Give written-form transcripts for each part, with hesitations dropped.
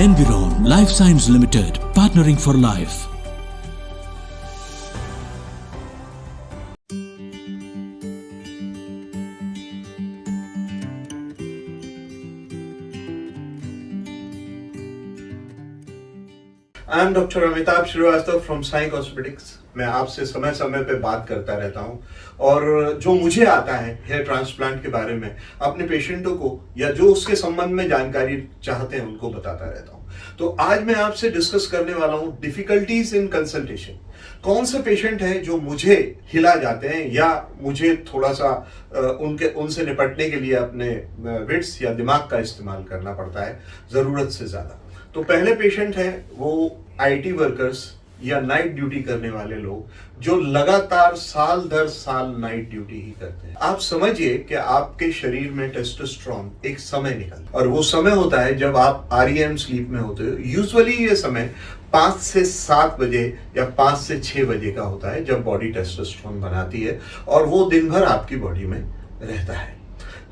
Environ Life Science Limited, partnering for life. I am doctor Amitabh Srivastava from Sai Cosmetics. मैं आपसे समय समय पे बात करता रहता हूँ और जो मुझे आता है हेयर ट्रांसप्लांट के बारे में अपने पेशेंटों को या जो उसके संबंध में जानकारी चाहते हैं उनको बताता रहता हूँ। तो आज मैं आपसे डिस्कस करने वाला हूँ डिफिकल्टीज इन कंसल्टेशन। कौन से पेशेंट हैं जो मुझे हिला जाते हैं या मुझे थोड़ा सा उनसे निपटने के लिए अपने विट्स या दिमाग का इस्तेमाल करना पड़ता है जरूरत से ज्यादा। तो पहले पेशेंट हैं वो आईटी वर्कर्स या नाइट ड्यूटी करने वाले लोग जो लगातार साल दर साल नाइट ड्यूटी ही करते हैं। आप समझिए कि आपके शरीर में टेस्टोस्टेरोन एक समय निकलता है और वो समय होता है जब आप आरईएम स्लीप में होते हो। यूजुअली ये समय 5 से 7 बजे या 5 से 6 बजे का होता है जब बॉडी टेस्टोस्टेरोन बनाती है और वो दिन भर आपकी बॉडी में रहता है।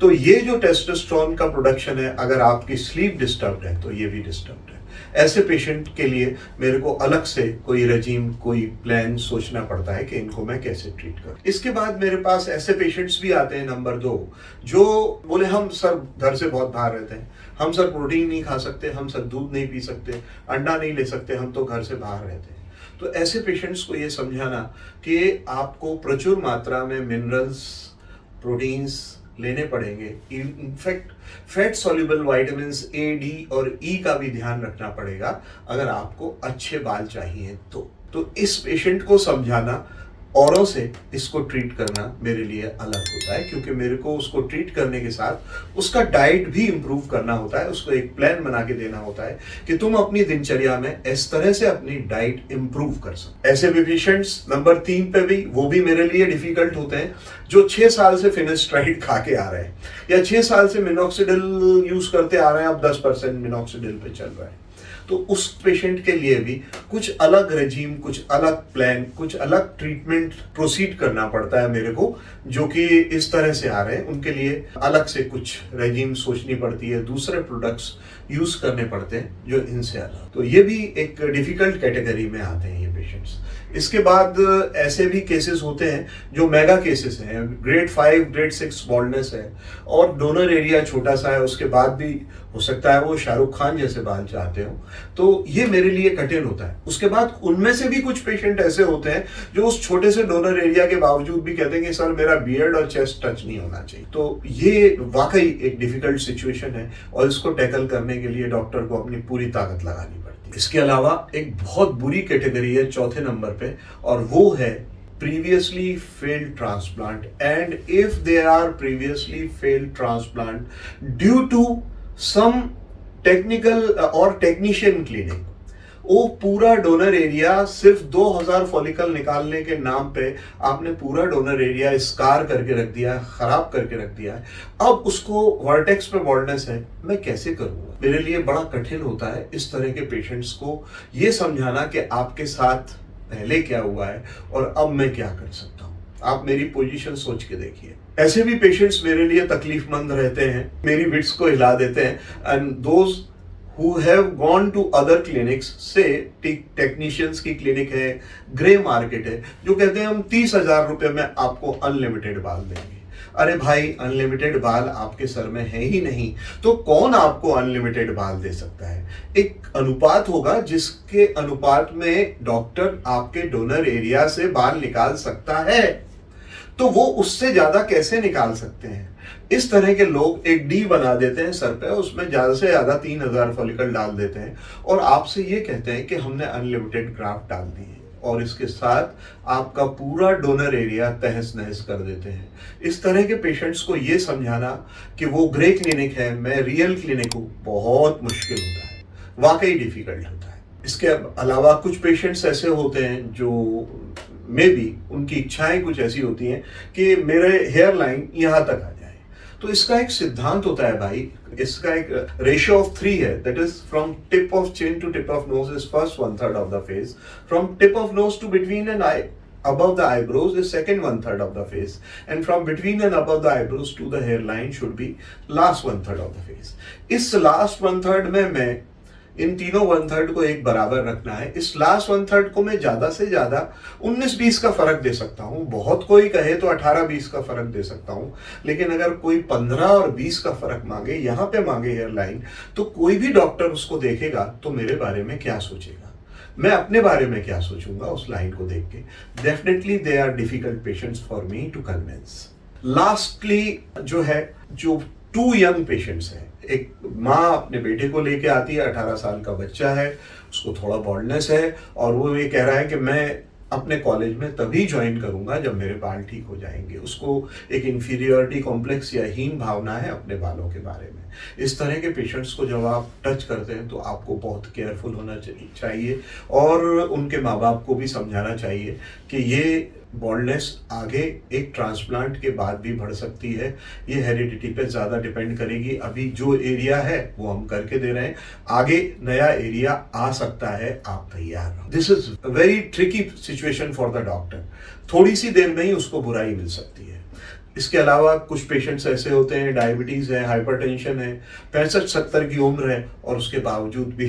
तो ये जो टेस्टोस्टेरोन का प्रोडक्शन है, अगर आपकी स्लीप डिस्टर्ब्ड है तो ये भी डिस्टर्ब्ड है। ऐसे पेशेंट के लिए मेरे को अलग से कोई रेजिम, कोई प्लान सोचना पड़ता है कि इनको मैं कैसे ट्रीट करूं। इसके बाद मेरे पास ऐसे पेशेंट्स भी आते हैं नंबर 2 जो बोले हम सर घर से बहुत बाहर रहते हैं, हम सर प्रोटीन नहीं खा सकते, हम सर दूध नहीं पी सकते, अंडा नहीं ले सकते, हम तो घर से बाहर रहते हैं। तो ऐसे पेशेंट्स को ये समझाना कि आपको प्रचुर मात्रा में मिनरल्स, प्रोटीन्स लेने पड़ेंगे। इनफैक्ट फैट सॉल्युबल विटामिन्स ए, डी और ई का भी ध्यान रखना पड़ेगा अगर आपको अच्छे बाल चाहिए तो इस पेशेंट को समझाना औरों से इसको ट्रीट करना मेरे लिए अलग होता है, क्योंकि मेरे को उसको ट्रीट करने के साथ उसका डाइट भी इंप्रूव करना होता है। उसको एक प्लान बना के देना होता है कि तुम अपनी दिनचर्या में इस तरह से अपनी डाइट इंप्रूव कर सको। ऐसे भी पेशेंट्स नंबर 3 पे भी वो भी मेरे लिए डिफिकल्ट होते हैं जो 6 साल से फिनेस्ट्राइड खा के आ रहे हैं या 6 साल से मिनॉक्सिडिल यूज करते आ रहे हैं, अब 10% मिनॉक्सिडिल पे चल रहा है। तो उस पेशेंट के लिए भी कुछ अलग रेजिम, कुछ अलग प्लान, कुछ अलग ट्रीटमेंट प्रोसीड करना पड़ता है मेरे को। जो कि इस तरह से आ रहे हैं उनके लिए अलग से कुछ रेजिम सोचनी पड़ती है, दूसरे प्रोडक्ट्स यूज करने पड़ते हैं जो इनसे अलग। तो ये भी एक डिफिकल्ट कैटेगरी में आते हैं ये पेशेंट्स। इसके बाद ऐसे भी केसेस होते हैं जो मेगा केसेस हैं, ग्रेड 5, ग्रेड 6 बॉल्डनेस है और डोनर एरिया छोटा सा है, उसके बाद भी हो सकता है वो शाहरुख खान जैसे बाल चाहते हो। तो ये मेरे लिए कठिन होता है। उसके बाद उनमें से भी कुछ पेशेंट ऐसे होते हैं जो उस छोटे से डोनर एरिया के बावजूद भी कहते हैं कि सर मेरा बियर्ड और चेस्ट टच नहीं होना चाहिए। तो ये वाकई एक डिफिकल्ट सिचुएशन है और इसको टैकल करने के लिए डॉक्टर को अपनी पूरी ताकत लगानी पड़ती है। इसके अलावा एक बहुत बुरी कैटेगरी है 4थे नंबर पे और वो है previously failed transplant, and if there are previously failed transplant due to some technical or technician cleaning, वो पूरा डोनर एरिया सिर्फ 2000 फॉलिकल निकालने के नाम पे आपने पूरा डोनर एरिया स्कार करके रख दिया है, खराब करके रख दिया है। अब उसको वर्टेक्स पे बॉल्डनेस है, मैं कैसे करूंगा? मेरे लिए बड़ा कठिन होता है इस तरह के पेशेंट्स को ये समझाना कि आपके साथ पहले क्या हुआ है और अब मैं क्या कर सकता हूँ। आप मेरी पोजीशन सोच के देखिए। ऐसे भी पेशेंट्स मेरे लिए तकलीफमंद रहते हैं, मेरी विट्स को हिला देते हैं। And those who have gone to other clinics से, टेक्नीशियंस की क्लिनिक है, ग्रे मार्केट है, जो कहते हैं हम 30,000 रुपए में आपको अनलिमिटेड बाल देंगे। अरे भाई, अनलिमिटेड बाल आपके सर में है ही नहीं, तो कौन आपको अनलिमिटेड बाल दे सकता है? एक अनुपात होगा जिसके अनुपात में डॉक्टर आपके डोनर एरिया से बाल निकाल सकता है, तो वो उससे ज्यादा कैसे निकाल सकते हैं? इस तरह के लोग एक डी बना देते हैं सर पे, उसमें ज्यादा से ज्यादा 3000 फॉलिकल डाल देते हैं और आपसे ये कहते हैं कि हमने अनलिमिटेड ग्राफ्ट डाल दी है। और इसके साथ आपका पूरा डोनर एरिया तहस नहस कर देते हैं। इस तरह के पेशेंट्स को ये समझाना कि वो ग्रे क्लिनिक है, मैं रियल क्लिनिक हूँ, बहुत मुश्किल होता है, वाकई डिफिकल्ट होता है। इसके अलावा कुछ पेशेंट्स ऐसे होते हैं जो मे बी उनकी इच्छाएं कुछ ऐसी होती हैं कि मेरे हेयर लाइन यहाँ तक आ जाए। तो इसका एक सिद्धांत होता है भाई, इसका एक रेशियो ऑफ 3 है, that is from tip of chin to tip of nose is first 1/3 of the face, from tip of nose to between an eye above the eyebrows is second 1/3 of the face, and from between and above the eyebrows to the hairline should be last 1/3 of the face. इस last 1/3 में मैं इन तीनों 1/3 को एक बराबर रखना है। इस लास्ट 1/3 को मैं ज्यादा से ज्यादा 19-20 का फर्क दे सकता हूं, बहुत कोई कहे तो 18-20 का फर्क दे सकता हूं, लेकिन अगर कोई 15 और 20 का फर्क मांगे, यहां पे मांगे हेयर लाइन, तो कोई भी डॉक्टर उसको देखेगा तो मेरे बारे में क्या सोचेगा, मैं अपने बारे में क्या सोचूंगा उस लाइन को देख के। Definitely they are difficult patients for me to convince. Lastly जो है, जो 2 यंग पेशेंट्स हैं, एक माँ अपने बेटे को लेके आती है, 18 साल का बच्चा है, उसको थोड़ा बॉल्डनेस है और वो ये कह रहा है कि मैं अपने कॉलेज में तभी ज्वाइन करूंगा जब मेरे बाल ठीक हो जाएंगे। उसको एक इंफीरियरिटी कॉम्प्लेक्स या हीन भावना है अपने बालों के बारे में। इस तरह के पेशेंट्स को जब आप टच करते हैं तो आपको बहुत केयरफुल होना चाहिए और उनके माँ बाप को भी समझाना चाहिए कि ये बॉल्डनेस आगे एक ट्रांसप्लांट के बाद भी बढ़ सकती है। ये हेरिडिटी पे ज़्यादा डिपेंड करेगी। अभी जो एरिया है वो हम करके दे रहे हैं, आगे नया एरिया आ सकता है, आप तैयार रहो। This is very tricky situation for the doctor. थोड़ी सी देर में ही उसको बुराई मिल सकती है। इसके अलावा कुछ पेशेंट्स ऐसे होते हैं, डायबिटीज़ है, हाइपरटेंशन है, 65-70 की उम्र है और उसके बावजूद भी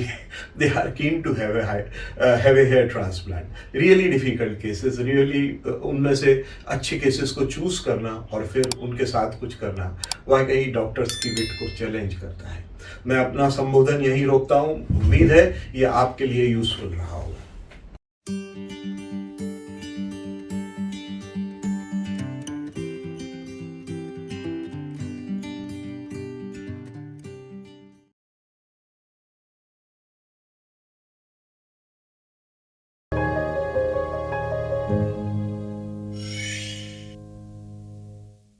they are keen to have a hair transplant. Really difficult cases, really उनमें से अच्छे केसेस को चूज करना और फिर उनके साथ कुछ करना वाकई डॉक्टर्स की विट को चैलेंज करता है। मैं अपना संबोधन यहीं रोकता हूँ। उम्मीद है ये आपके लिए यूजफुल रहा होगा।